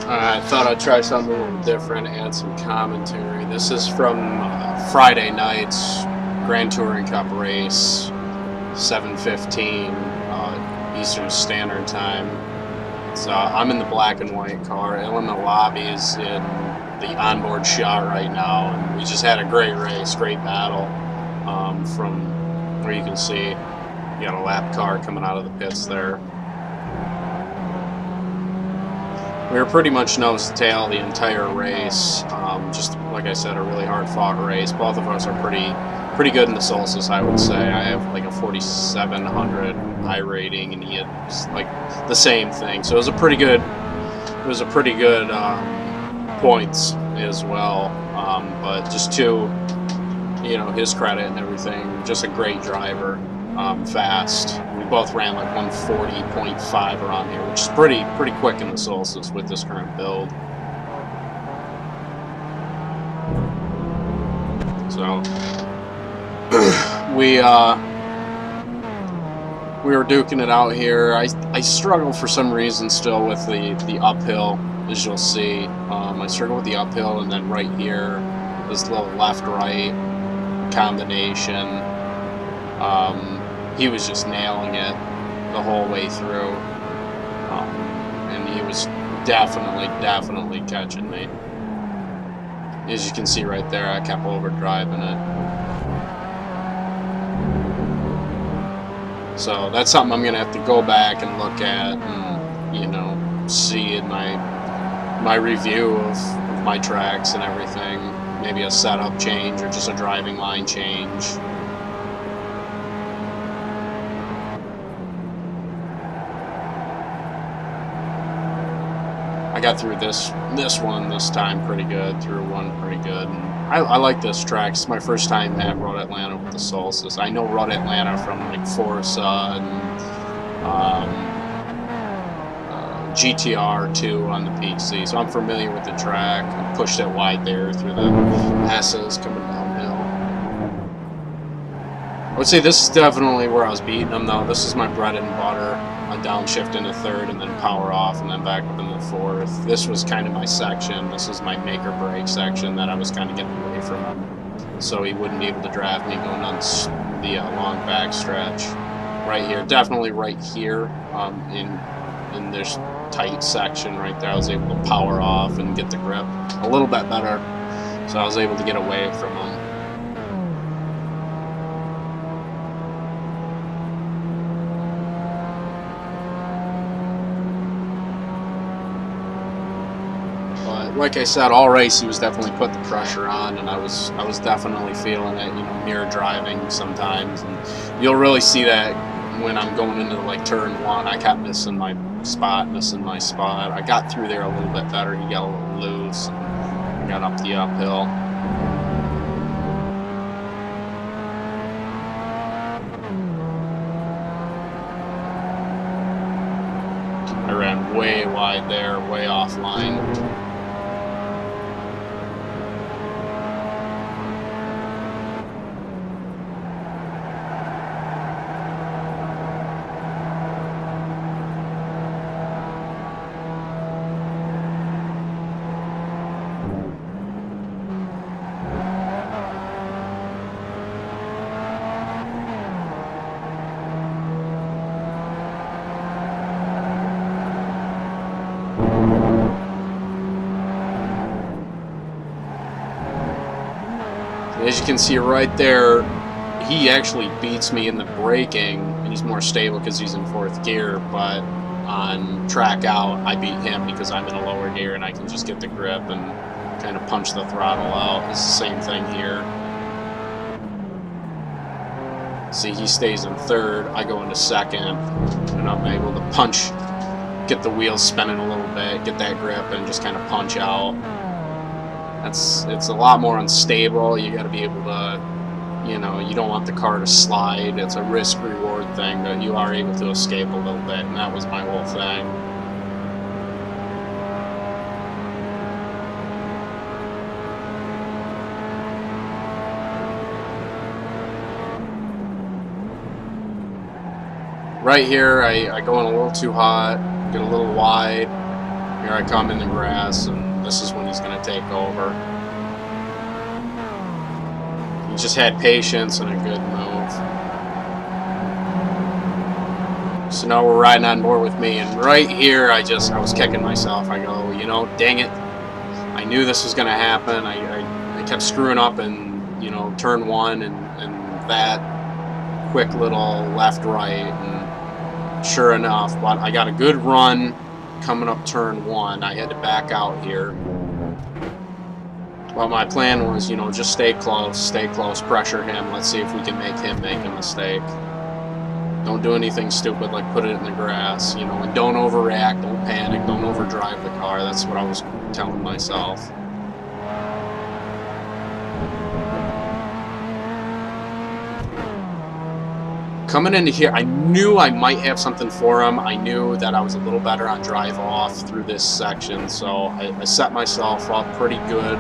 I thought I'd try something a little different, add some commentary. This is from Friday night's Grand Touring Cup race, 7:15 Eastern Standard Time. So I'm in the black and white car. Element Lobby is in the onboard shot right now, and we just had a great race, great battle. From where you can see, you got a lap car coming out of the pits there. We were pretty much nose to tail the entire race. Just like I said, a really hard fought race. Both of us are pretty good in the Solstice, I would say. I have like a 4,700 iRating, and he had like the same thing. So it was a pretty good. It was a pretty good points as well. But just to, you know, his credit and everything, just a great driver. Fast. We both ran like 140.5 around here, which is pretty quick in the Solstice with this current build. So we were duking it out here. I struggle for some reason still with the uphill, as you'll see. I struggle with the uphill, and then right here, this little left-right combination. He was just nailing it the whole way through, and he was definitely catching me. As you can see right there, I kept overdriving it. So that's something I'm gonna have to go back and look at, and you know, see in my review of my tracks and everything. Maybe a setup change or just a driving line change. I got through this one this time pretty good, through one pretty good. And I like this track. It's my first time at Road Atlanta with the Solstice. I know Road Atlanta from like Forza and GTR 2 on the PC, so I'm familiar with the track. I pushed it wide there through the S's coming downhill. I would say this is definitely where I was beating them, though. This is my bread and butter. A downshift into third, and then power off, and then back up into fourth. This was kind of my section. This is my make or break section that I was kind of getting away from him, so he wouldn't be able to draft me going on the long back stretch. Right here, definitely right here, in this tight section right there, I was able to power off and get the grip a little bit better, so I was able to get away from him. Like I said, all race he was definitely put the pressure on, and I was definitely feeling it. You know, mirror driving sometimes, and you'll really see that when I'm going into like turn one. I kept missing my spot. I got through there a little bit better. He got a little loose, and I got up the uphill. I ran way wide there, way offline. As you can see right there, he actually beats me in the braking, and he's more stable because he's in fourth gear, but on track out, I beat him because I'm in a lower gear and I can just get the grip and kind of punch the throttle out. It's the same thing here. See, he stays in third, I go into second, and I'm able to punch, get the wheels spinning a little bit, get that grip, and just kind of punch out. It's a lot more unstable. You got to be able to, you know, you don't want the car to slide. It's a risk-reward thing, but you are able to escape a little bit, and that was my whole thing. Right here, I go in a little too hot, get a little wide, Here I come in the grass, and this is when he's going to take over. He just had patience and a good move. So now we're riding on board with me, and right here I was kicking myself. I go, you know, dang it. I knew this was going to happen. I kept screwing up in, you know, turn one and that quick little left-right, and sure enough, but I got a good run coming up turn one. I had to back out here. Well, my plan was, you know, just stay close, pressure him. Let's see if we can make him make a mistake. Don't do anything stupid like put it in the grass, you know, and don't overreact, don't panic, don't overdrive the car. That's what I was telling myself. Coming into here, I knew I might have something for him. I knew that I was a little better on drive off through this section, so I set myself up pretty good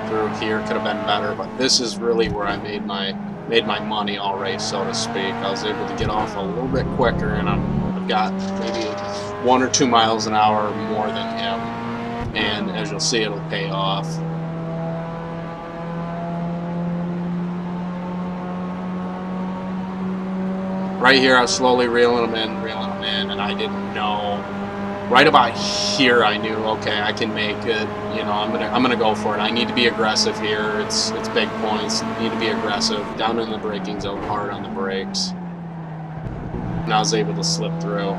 through here. Could have been better, but this is really where I made my money all race, so to speak. I was able to get off a little bit quicker, and I've got maybe 1 or 2 miles an hour more than him, and as you'll see, it'll pay off. Right here, I was slowly reeling them in, and I didn't know. Right about here, I knew, okay, I can make it. You know, I'm gonna go for it. I need to be aggressive here. It's big points. I need to be aggressive. Down in the braking zone, hard on the brakes. And I was able to slip through.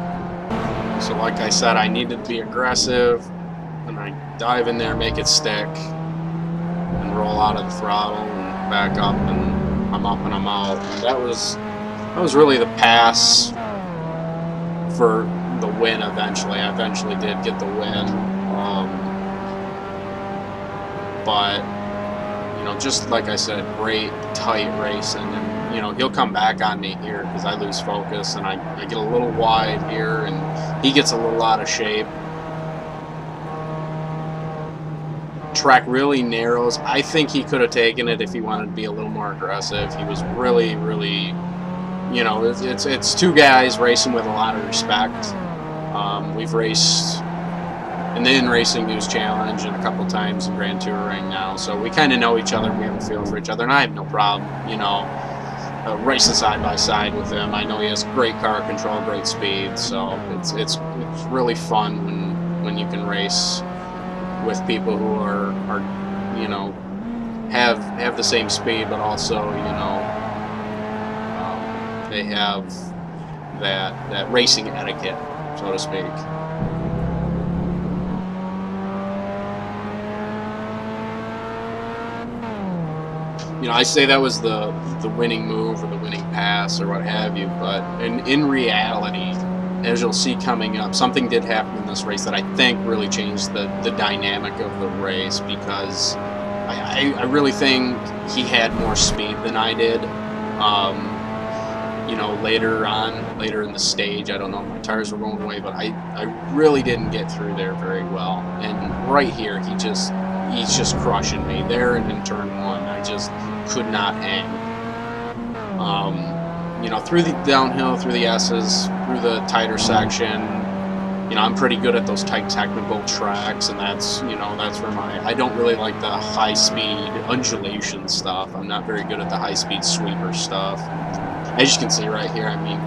So, like I said, I needed to be aggressive, and I dive in there, make it stick, and roll out of the throttle and back up, and I'm up and I'm out. And that was really the pass for the win eventually. I eventually did get the win. But, you know, just like I said, great, tight racing. And, you know, he'll come back on me here because I lose focus and I get a little wide here and he gets a little out of shape. Track really narrows. I think he could have taken it if he wanted to be a little more aggressive. He was really, really... You know, it's two guys racing with a lot of respect. We've raced in the In-Racing News Challenge and a couple times in Grand Touring now, so we kind of know each other. We have a feel for each other, and I have no problem, you know, racing side by side with him. I know he has great car control, great speed, so it's really fun when you can race with people who are you know, have the same speed, but also, you know, they have that racing etiquette, so to speak. You know, I say that was the winning move or the winning pass or what have you, but in reality, as you'll see coming up, something did happen in this race that I think really changed the dynamic of the race, because I really think he had more speed than I did. You know, later in the stage, I don't know, my tires were going away, but I really didn't get through there very well. And right here, he's just crushing me. There and in turn one, I just could not hang. You know, through the downhill, through the S's, through the tighter section, you know, I'm pretty good at those tight technical tracks, and that's, you know, that's where I don't really like the high-speed undulation stuff. I'm not very good at the high-speed sweeper stuff. As you can see right here, I mean,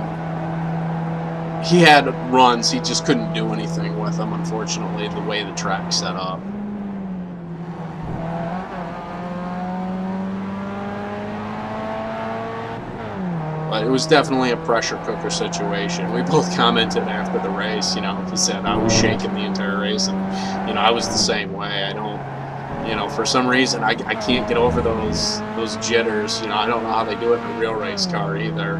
he had runs, he just couldn't do anything with them, unfortunately, the way the track's set up. But it was definitely a pressure cooker situation. We both commented after the race, you know, he said I was shaking the entire race, and, you know, I was the same way. I don't, you know, for some reason, I can't get over those jitters. You know, I don't know how they do it in a real race car either.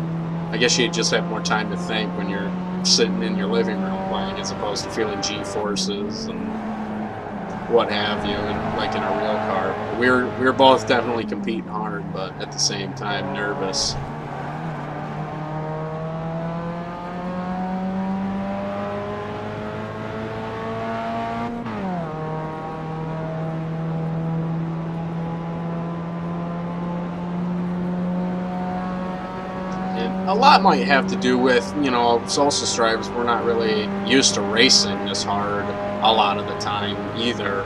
I guess you just have more time to think when you're sitting in your living room playing, as opposed to feeling G-forces and what have you, and like in a real car. We're both definitely competing hard, but at the same time nervous. a lot might have to do with, you know, Solstice drivers, we're not really used to racing this hard a lot of the time either.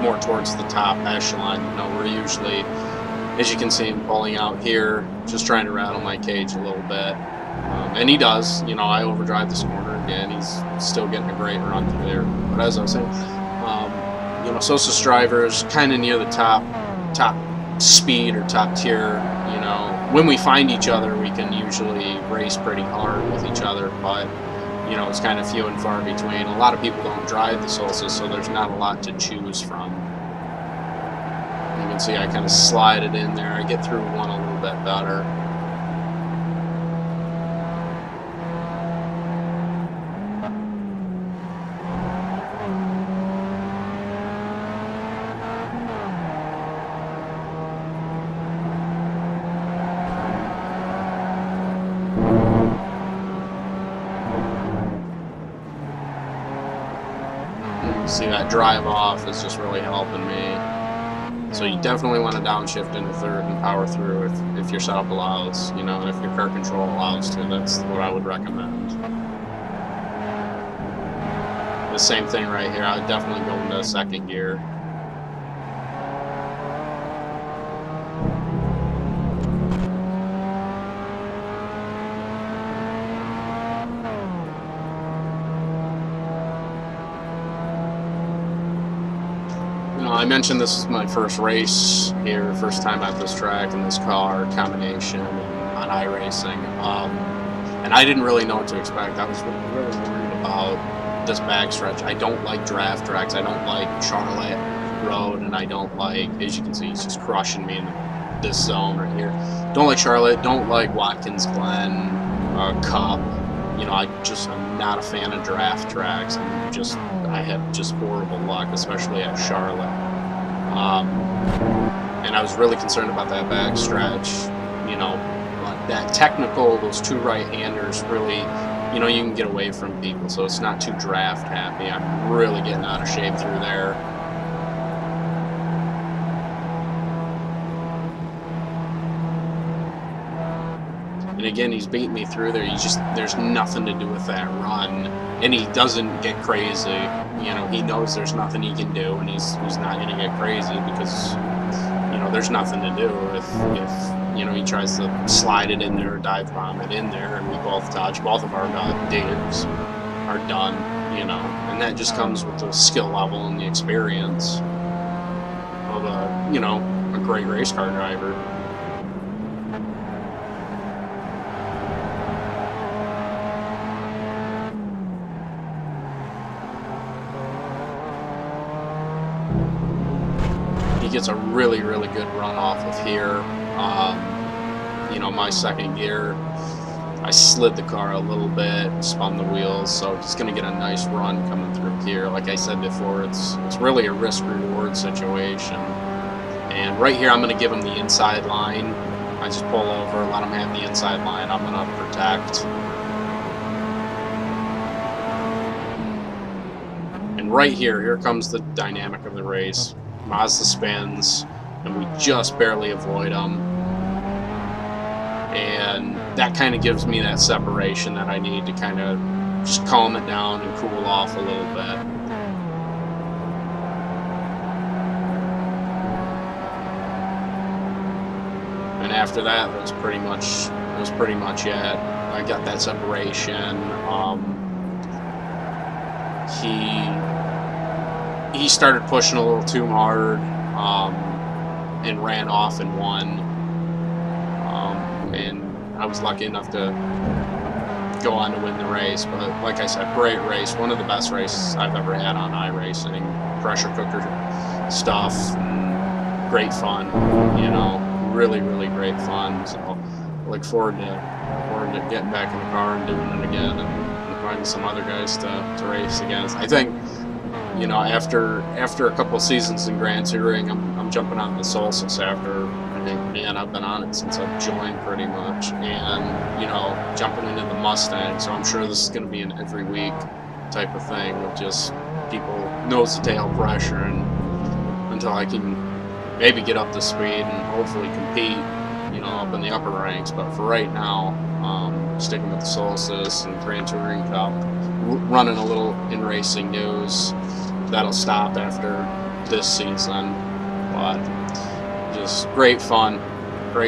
More towards the top echelon, you know, we're usually, as you can see him pulling out here, just trying to rattle my cage a little bit. And he does, you know, I overdrive this corner again, he's still getting a great run through there. But as I was saying, you know, Solstice drivers kind of near the top speed or top tier, you know, when we find each other, we can usually race pretty hard with each other, but, you know, it's kind of few and far between. A lot of people don't drive the Solstice, so there's not a lot to choose from. You can see I kind of slide it in there. I get through one a little bit better. See, that drive off is just really helping me. So you definitely want to downshift into third and power through if your setup allows, you know, and if your car control allows to. That's what I would recommend. The same thing right here. I would definitely go into second gear. I mentioned this is my first race here, first time at this track in this car combination on iRacing, and I didn't really know what to expect. I was really worried about this backstretch. I don't like draft tracks. I don't like Charlotte Road, and I don't like, as you can see, he's just crushing me in this zone right here. Don't like Charlotte. Don't like Watkins Glen, Cup. You know, I'm not a fan of draft tracks. I have just horrible luck, especially at Charlotte. And I was really concerned about that backstretch. You know, that technical, those two right-handers really, you know, you can get away from people, so it's not too draft happy. I'm really getting out of shape through there. And again, he's beating me through there. There's nothing to do with that run. And he doesn't get crazy. You know, he knows there's nothing he can do, and he's not going to get crazy because, you know, there's nothing to do if you know, he tries to slide it in there or dive bomb it in there, and we both touch. Both of our dives are done, you know. And that just comes with the skill level and the experience of you know, a great race car driver. He gets a really, really good run off of here. You know, my second gear, I slid the car a little bit, spun the wheels, so he's going to get a nice run coming through here. Like I said before, it's really a risk-reward situation. And right here, I'm going to give him the inside line. I just pull over, let him have the inside line. I'm going to protect. And right here comes the dynamic of the race. Mazda spins, and we just barely avoid them. And that kind of gives me that separation that I need to kind of just calm it down and cool off a little bit. And after that, it was pretty much it. I got that separation. He started pushing a little too hard and ran off and won. And I was lucky enough to go on to win the race. But like I said, great race. One of the best races I've ever had on iRacing. Pressure cooker stuff. Great fun. You know, really, really great fun. So I look forward to getting back in the car and doing it again and finding some other guys to race against. I think, you know, after a couple of seasons in Grand Touring, I'm jumping on the Solstice after, I think, man, I've been on it since I've joined pretty much, and, you know, jumping into the Mustang, so I'm sure this is going to be an every week type of thing with just people nose to tail pressure, and until I can maybe get up to speed and hopefully compete, you know, up in the upper ranks. But for right now, sticking with the Solstice and Grand Touring Cup, running a little in racing news. That'll stop after this season, but just great fun, but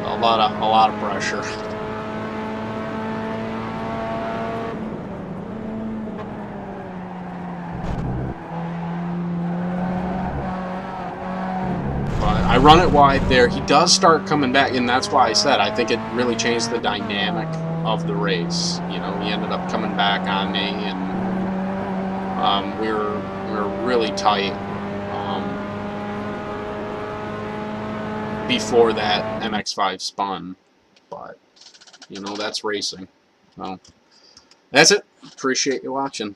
a lot of pressure. I run it wide there. He does start coming back, and that's why I said I think it really changed the dynamic of the race. You know, he ended up coming back on me, and we were really tight before that MX-5 spun. But you know, that's racing. So that's it. Appreciate you watching.